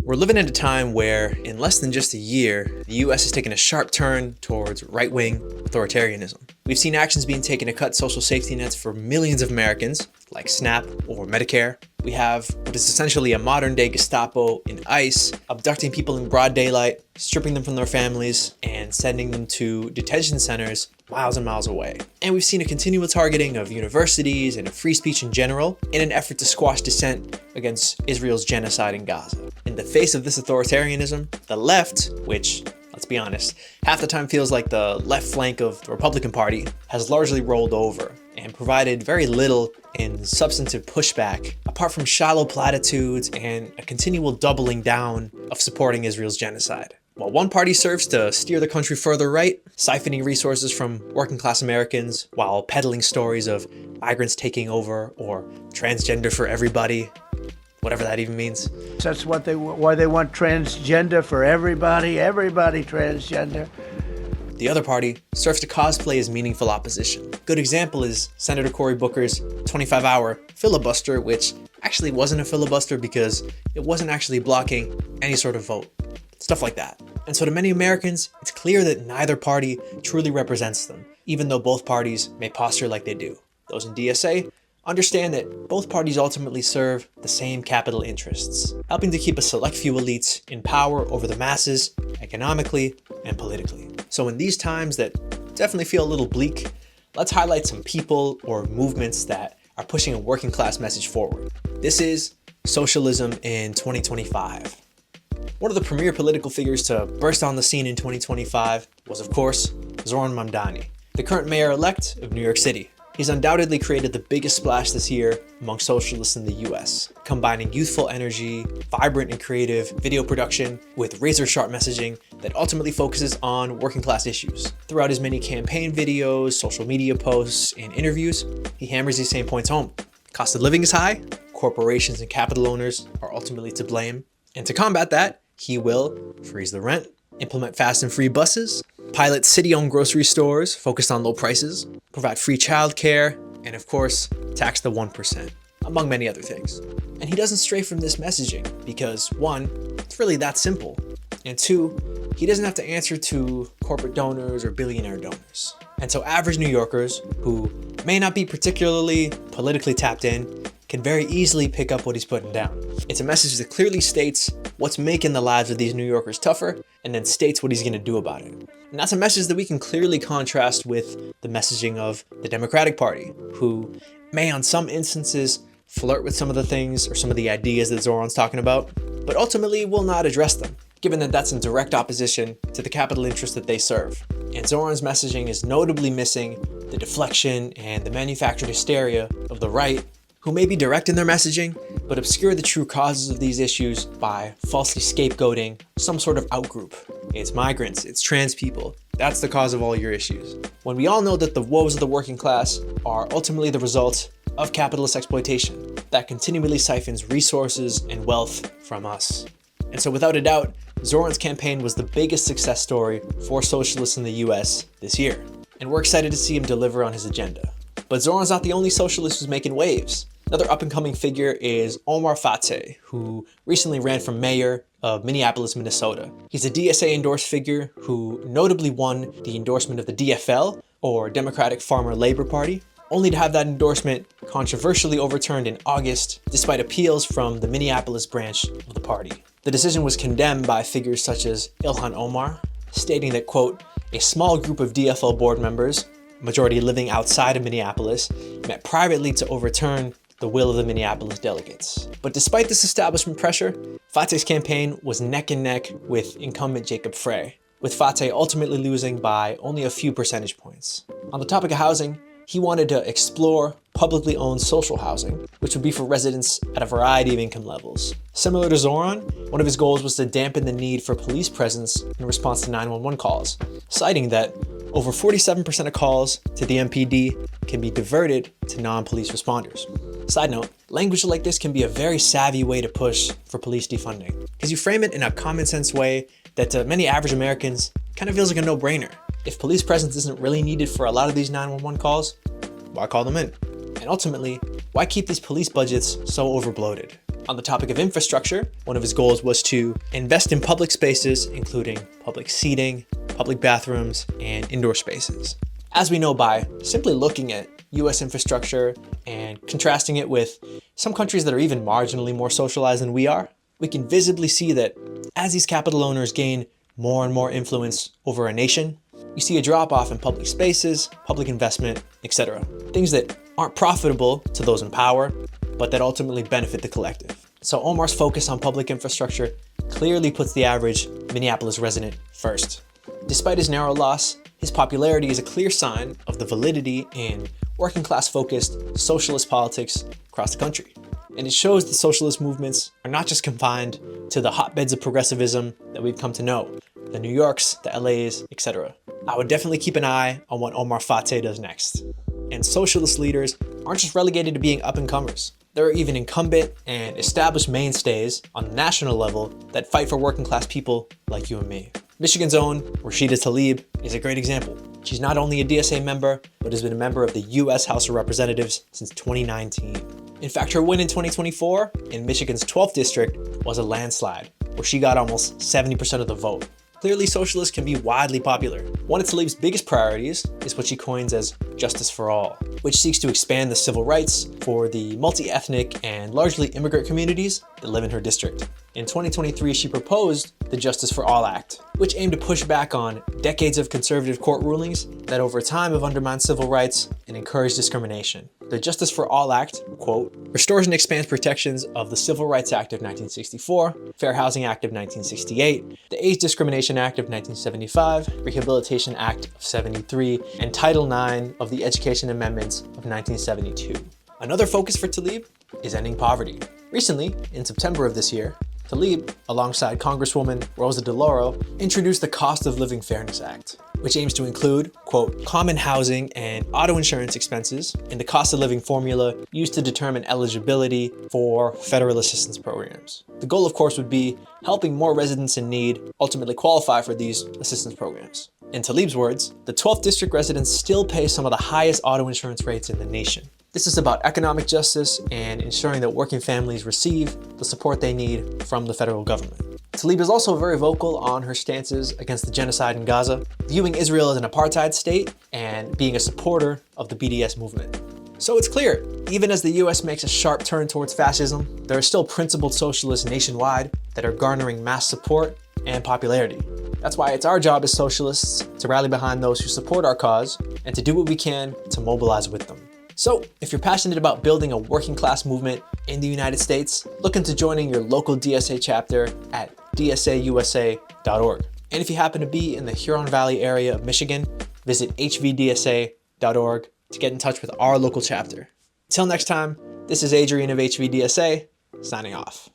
We're living in a time where, in less than just a year, the US has taken a sharp turn towards right-wing authoritarianism. We've seen actions being taken to cut social safety nets for millions of Americans, like SNAP or Medicare. We have what is essentially a modern-day Gestapo in ICE, abducting people in broad daylight, stripping them from their families, and sending them to detention centers miles and miles away. And we've seen a continual targeting of universities and of free speech in general in an effort to squash dissent against Israel's genocide in Gaza. In the face of this authoritarianism, the left, which, let's be honest, half the time feels like the left flank of the Republican Party, has largely rolled over and provided very little in substantive pushback, apart from shallow platitudes and a continual doubling down of supporting Israel's genocide. While one party serves to steer the country further right, siphoning resources from working class Americans while peddling stories of migrants taking over or transgender for everybody, whatever that even means. That's why they want transgender for everybody transgender. The other party serves to cosplay as meaningful opposition. Good example is Senator Cory Booker's 25-hour filibuster, which actually wasn't a filibuster because it wasn't actually blocking any sort of vote. Stuff like that. And so to many Americans, it's clear that neither party truly represents them, even though both parties may posture like they do. Those in DSA understand that both parties ultimately serve the same capital interests, helping to keep a select few elites in power over the masses, economically and politically. So in these times that definitely feel a little bleak, let's highlight some people or movements that are pushing a working class message forward. This is Socialism in 2025. One of the premier political figures to burst on the scene in 2025 was, of course, Zohran Mamdani, the current mayor-elect of New York City. He's undoubtedly created the biggest splash this year among socialists in the US, combining youthful energy, vibrant and creative video production with razor-sharp messaging that ultimately focuses on working-class issues. Throughout his many campaign videos, social media posts, and interviews, he hammers these same points home. Cost of living is high, corporations and capital owners are ultimately to blame, and to combat that, he will freeze the rent, implement fast and free buses, pilot city-owned grocery stores focused on low prices, provide free childcare, and of course, tax the 1%, among many other things. And he doesn't stray from this messaging because, one, it's really that simple, and two, he doesn't have to answer to corporate donors or billionaire donors. And so average New Yorkers, who may not be particularly politically tapped in, can very easily pick up what he's putting down. It's a message that clearly states what's making the lives of these New Yorkers tougher, and then states what he's going to do about it. And that's a message that we can clearly contrast with the messaging of the Democratic Party, who may on some instances flirt with some of the things or some of the ideas that Zohran's talking about, but ultimately will not address them, given that that's in direct opposition to the capital interests that they serve. And Zohran's messaging is notably missing the deflection and the manufactured hysteria of the right, who may be direct in their messaging, but obscure the true causes of these issues by falsely scapegoating some sort of outgroup. It's migrants, it's trans people. That's the cause of all your issues. When we all know that the woes of the working class are ultimately the result of capitalist exploitation that continually siphons resources and wealth from us. And so without a doubt, Zohran's campaign was the biggest success story for socialists in the US this year. And we're excited to see him deliver on his agenda. But Zohran's not the only socialist who's making waves. Another up-and-coming figure is Omar Fateh, who recently ran for mayor of Minneapolis, Minnesota. He's a DSA-endorsed figure who notably won the endorsement of the DFL, or Democratic Farmer Labor Party, only to have that endorsement controversially overturned in August, despite appeals from the Minneapolis branch of the party. The decision was condemned by figures such as Ilhan Omar, stating that, quote, a small group of DFL board members, majority living outside of Minneapolis, met privately to overturn the will of the Minneapolis delegates. But despite this establishment pressure, Fateh's campaign was neck and neck with incumbent Jacob Frey, with Fateh ultimately losing by only a few percentage points. On the topic of housing, he wanted to explore publicly owned social housing, which would be for residents at a variety of income levels. Similar to Zohran, one of his goals was to dampen the need for police presence in response to 911 calls, citing that over 47% of calls to the MPD can be diverted to non-police responders. Side note, language like this can be a very savvy way to push for police defunding, because you frame it in a common sense way that to many average Americans kind of feels like a no-brainer. If police presence isn't really needed for a lot of these 911 calls, why call them in? And ultimately, why keep these police budgets so overbloated? On the topic of infrastructure, one of his goals was to invest in public spaces, including public seating, public bathrooms, and indoor spaces. As we know by simply looking at US infrastructure and contrasting it with some countries that are even marginally more socialized than we are, we can visibly see that as these capital owners gain more and more influence over a nation, you see a drop-off in public spaces, public investment, etc. Things that aren't profitable to those in power, but that ultimately benefit the collective. So Omar's focus on public infrastructure clearly puts the average Minneapolis resident first. Despite his narrow loss, his popularity is a clear sign of the validity in working class focused socialist politics across the country. And it shows that socialist movements are not just confined to the hotbeds of progressivism that we've come to know, the New Yorks, the LAs, etc. I would definitely keep an eye on what Omar Fateh does next. And socialist leaders aren't just relegated to being up-and-comers. There are even incumbent and established mainstays on the national level that fight for working class people like you and me. Michigan's own Rashida Tlaib is a great example. She's not only a DSA member, but has been a member of the US House of Representatives since 2019. In fact, her win in 2024 in Michigan's 12th district was a landslide, where she got almost 70% of the vote. Clearly, socialists can be widely popular. One of Tlaib's biggest priorities is what she coins as justice for all, which seeks to expand the civil rights for the multi-ethnic and largely immigrant communities that live in her district. In 2023, she proposed the Justice for All Act, which aimed to push back on decades of conservative court rulings that over time have undermined civil rights and encouraged discrimination. The Justice for All Act, quote, restores and expands protections of the Civil Rights Act of 1964, Fair Housing Act of 1968, the Age Discrimination Act of 1975, Rehabilitation Act of 73, and Title IX of the Education Amendments of 1972. Another focus for Tlaib is ending poverty. Recently, in September of this year, Tlaib, alongside Congresswoman Rosa DeLauro, introduced the Cost of Living Fairness Act, which aims to include, quote, common housing and auto insurance expenses in the cost of living formula used to determine eligibility for federal assistance programs. The goal, of course, would be helping more residents in need ultimately qualify for these assistance programs. In Tlaib's words, the 12th district residents still pay some of the highest auto insurance rates in the nation. This is about economic justice and ensuring that working families receive the support they need from the federal government. Tlaib is also very vocal on her stances against the genocide in Gaza, viewing Israel as an apartheid state and being a supporter of the BDS movement. So it's clear, even as the US makes a sharp turn towards fascism, there are still principled socialists nationwide that are garnering mass support and popularity. That's why it's our job as socialists to rally behind those who support our cause and to do what we can to mobilize with them. So, if you're passionate about building a working class movement in the United States, look into joining your local DSA chapter at dsausa.org. And if you happen to be in the Huron Valley area of Michigan, visit hvdsa.org to get in touch with our local chapter. Until next time, this is Adrian of HVDSA, signing off.